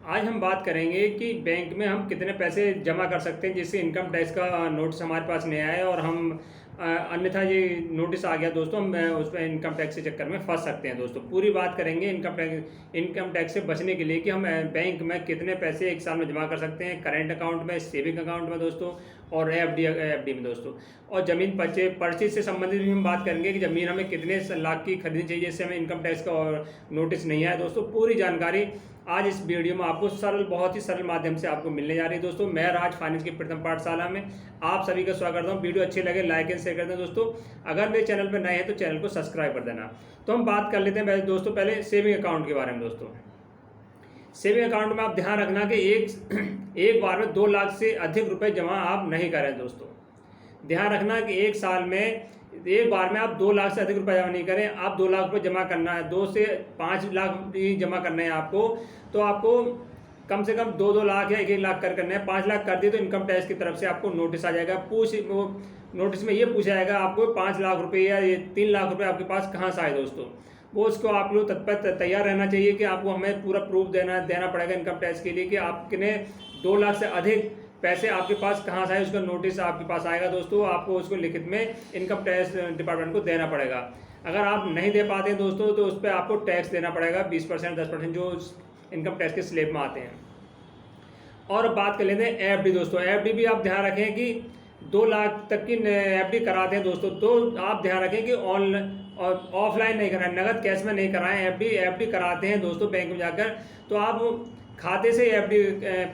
आज हम बात करेंगे कि बैंक में हम कितने पैसे जमा कर सकते हैं जिससे इनकम टैक्स का नोटिस हमारे पास नहीं आया और हम अन्यथा ये नोटिस आ गया दोस्तों, हम उस पर इनकम टैक्स के चक्कर में फंस सकते हैं। दोस्तों पूरी बात करेंगे इनकम टैक्स से बचने के लिए कि हम बैंक में कितने पैसे एक साल में जमा कर सकते हैं, करेंट अकाउंट में, सेविंग अकाउंट में दोस्तों, और एफडी में दोस्तों। और ज़मीन परचेज से संबंधित भी हम बात करेंगे कि ज़मीन हमें कितने लाख की खरीदनी चाहिए जिससे हमें इनकम टैक्स का और नोटिस नहीं आया। दोस्तों पूरी जानकारी आज इस वीडियो में आपको बहुत ही सरल माध्यम से आपको मिलने जा रही है। दोस्तों मैं राज फाइनेंस की प्रथम पाठशाला में आप सभी का स्वागत करता हूँ। वीडियो अच्छी लगे लाइक एंड शेयर कर दें दोस्तों। अगर मेरे चैनल पर नए हैं तो चैनल को सब्सक्राइब कर देना। तो हम बात कर लेते हैं दोस्तों पहले सेविंग अकाउंट के बारे में। दोस्तों सेविंग अकाउंट में आप ध्यान रखना कि एक बार में 2 लाख से अधिक रुपए जमा आप नहीं करें। दोस्तों ध्यान रखना कि एक साल में एक बार में आप 2 लाख से अधिक रुपए जमा नहीं करें। आप 2 लाख रुपए जमा करना है, 2 से 5 लाख ही जमा करने हैं आपको। तो आपको कम से कम 2 लाख या 1 लाख करने हैं। 5 लाख कर दिए तो इनकम टैक्स की तरफ से आपको नोटिस आ जाएगा। वो नोटिस में ये पूछा जाएगा आपको 5 लाख रुपए या ये 3 लाख रुपए आपके पास कहाँ से आए। दोस्तों वो उसको आप लोग तत्पर तैयार रहना चाहिए कि आपको हमें पूरा प्रूफ देना पड़ेगा इनकम टैक्स के लिए कि आपने 2 लाख से अधिक पैसे आपके पास कहाँ से आए, उसका नोटिस आपके पास आएगा। दोस्तों आपको उसको लिखित में इनकम टैक्स डिपार्टमेंट को देना पड़ेगा। अगर आप नहीं दे पाते हैं दोस्तों तो उस पर आपको टैक्स देना पड़ेगा 20% 10% जो इनकम टैक्स के स्लैब में आते हैं। और बात कर लेते हैं एफडी। दोस्तों एफडी भी आप ध्यान रखें कि 2 लाख तक की एफडी कराते हैं दोस्तों, तो आप ध्यान रखें कि ऑफलाइन नहीं कराएं, नगद कैश में नहीं कराएं। एफडी कराते हैं दोस्तों बैंक में जाकर, तो आप खाते से एफडी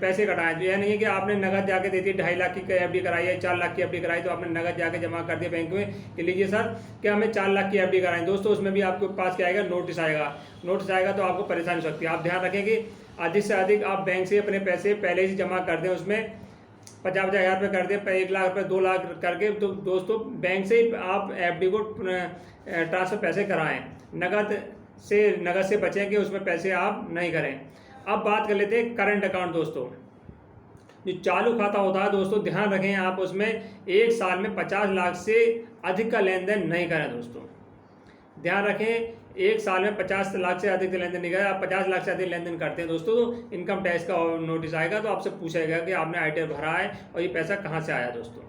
पैसे कटाएं। यह नहीं है कि आपने नगद जाके दे दी 2.5 लाख की एफडी कराई है, 4 लाख की एफडी कराई, तो आपने नगद जाके जमा कर दिया बैंक में कि लीजिए सर कि हमें 4 लाख की एफडी कराएं। दोस्तों उसमें भी आपके पास क्या आएगा, नोटिस आएगा तो आपको परेशानी हो सकती है। आप ध्यान रखें कि अधिक से अधिक आप बैंक से अपने पैसे पहले ही जमा कर दें। उसमें 50,000 रुपये कर दें, 1 लाख रुपये 2 लाख करके। तो दोस्तों बैंक से ही आप एफडी को ट्रांसफर पैसे कराएं, नगद से बचें कि उसमें पैसे आप नहीं करें। अब बात कर लेते हैं करंट अकाउंट। दोस्तों जो चालू खाता होता है दोस्तों ध्यान रखें आप उसमें एक साल में 50 लाख से अधिक का लेन देन नहीं करें। दोस्तों ध्यान रखें एक साल में 50 लाख से अधिक लेन देन नहीं करें। आप 50 लाख से अधिक लेन देन करते हैं दोस्तों तो इनकम टैक्स का नोटिस आएगा, तो आपसे पूछेगा कि आपने आईटीआर भरा है और ये पैसा कहाँ से आया। दोस्तों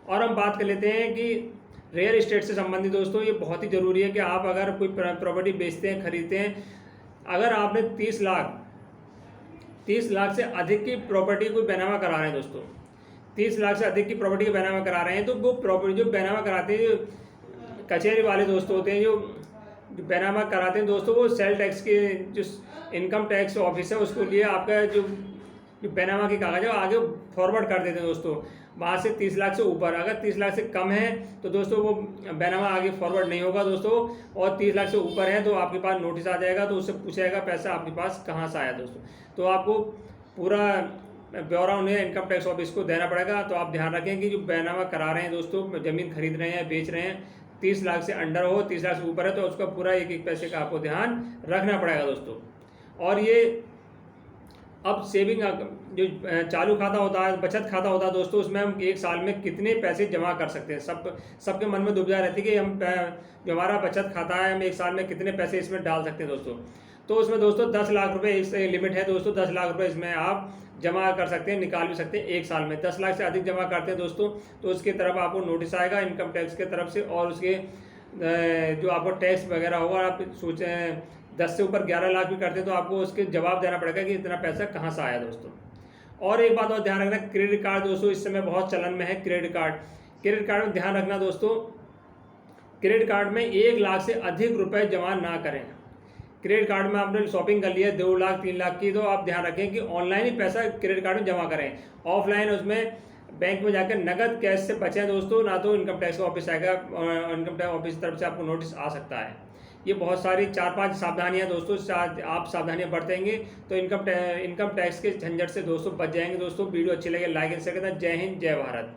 और हम बात कर लेते हैं कि रियल इस्टेट से संबंधित। दोस्तों ये बहुत ही ज़रूरी है कि आप अगर कोई प्रॉपर्टी बेचते हैं, खरीदते हैं, अगर आपने 30 लाख से अधिक की प्रॉपर्टी को बैनामा करा रहे हैं। दोस्तों 30 लाख से अधिक की प्रॉपर्टी को बैनामा करा रहे हैं तो वो प्रॉपर्टी जो बैनामा कराते हैं, जो कचहरी वाले दोस्तों होते हैं जो बैनामा कराते हैं दोस्तों, वो सेल टैक्स के जो इनकम टैक्स ऑफिस है उसको लिए आपका जो बैनामा के कागज है आगे फॉरवर्ड कर देते हैं। दोस्तों वहाँ से 30 लाख से ऊपर, अगर 30 लाख से कम है तो दोस्तों वो बैनामा आगे फॉरवर्ड नहीं होगा दोस्तों, और 30 लाख से ऊपर है तो आपके पास नोटिस आ जाएगा, तो उससे पूछेगा पैसा आपके पास कहाँ से आया। दोस्तों तो आपको पूरा ब्यौरा उन्हें इनकम टैक्स ऑफिस को देना पड़ेगा। तो आप ध्यान रखें कि जो बैनामा करा रहे हैं दोस्तों, ज़मीन खरीद रहे हैं, बेच रहे हैं, 30 लाख से अंडर हो, 30 लाख से ऊपर है तो उसका पूरा एक पैसे का आपको ध्यान रखना पड़ेगा। दोस्तों और ये अब सेविंग जो चालू खाता होता है, बचत खाता होता है दोस्तों, उसमें हम एक साल में कितने पैसे जमा कर सकते हैं। सबके मन में दुविधा रहती है कि हम जो हमारा बचत खाता है हम एक साल में कितने पैसे इसमें डाल सकते हैं। दोस्तों तो उसमें दोस्तों 10 लाख रुपए एक लिमिट है। दोस्तों 10 लाख रुपए इसमें आप जमा कर सकते हैं, निकाल भी सकते हैं एक साल में। 10 लाख से अधिक जमा करते हैं दोस्तों तो उसकी तरफ आपको नोटिस आएगा इनकम टैक्स की तरफ से, और उसके जो आपको टैक्स वगैरह होगा, आप सोचें 10 से ऊपर 11 लाख भी करते हैं तो आपको उसके जवाब देना पड़ेगा कि इतना पैसा कहाँ से आया। दोस्तों और एक बात और ध्यान रखना, क्रेडिट कार्ड दोस्तों इस समय बहुत चलन में है। क्रेडिट कार्ड में ध्यान रखना दोस्तों, क्रेडिट कार्ड में 1 लाख से अधिक रुपए जमा ना करें। क्रेडिट कार्ड में आपने शॉपिंग कर लिया 2 लाख 3 लाख की, तो आप ध्यान रखें कि ऑनलाइन ही पैसा क्रेडिट कार्ड में जमा करें, ऑफलाइन उसमें बैंक में जाकर नगद कैश से बचें दोस्तों, ना तो इनकम टैक्स का ऑफिस आएगा, इनकम टैक्स ऑफिस की तरफ से आपको नोटिस आ सकता है। ये बहुत सारी 4-5 सावधानियां दोस्तों, आप सावधानियां बरतेंगे तो इनकम टैक्स के झंझट से दोस्तों बच जाएंगे। दोस्तों वीडियो अच्छी लगे लाइक एंड शेयर करें। जय हिंद जय भारत।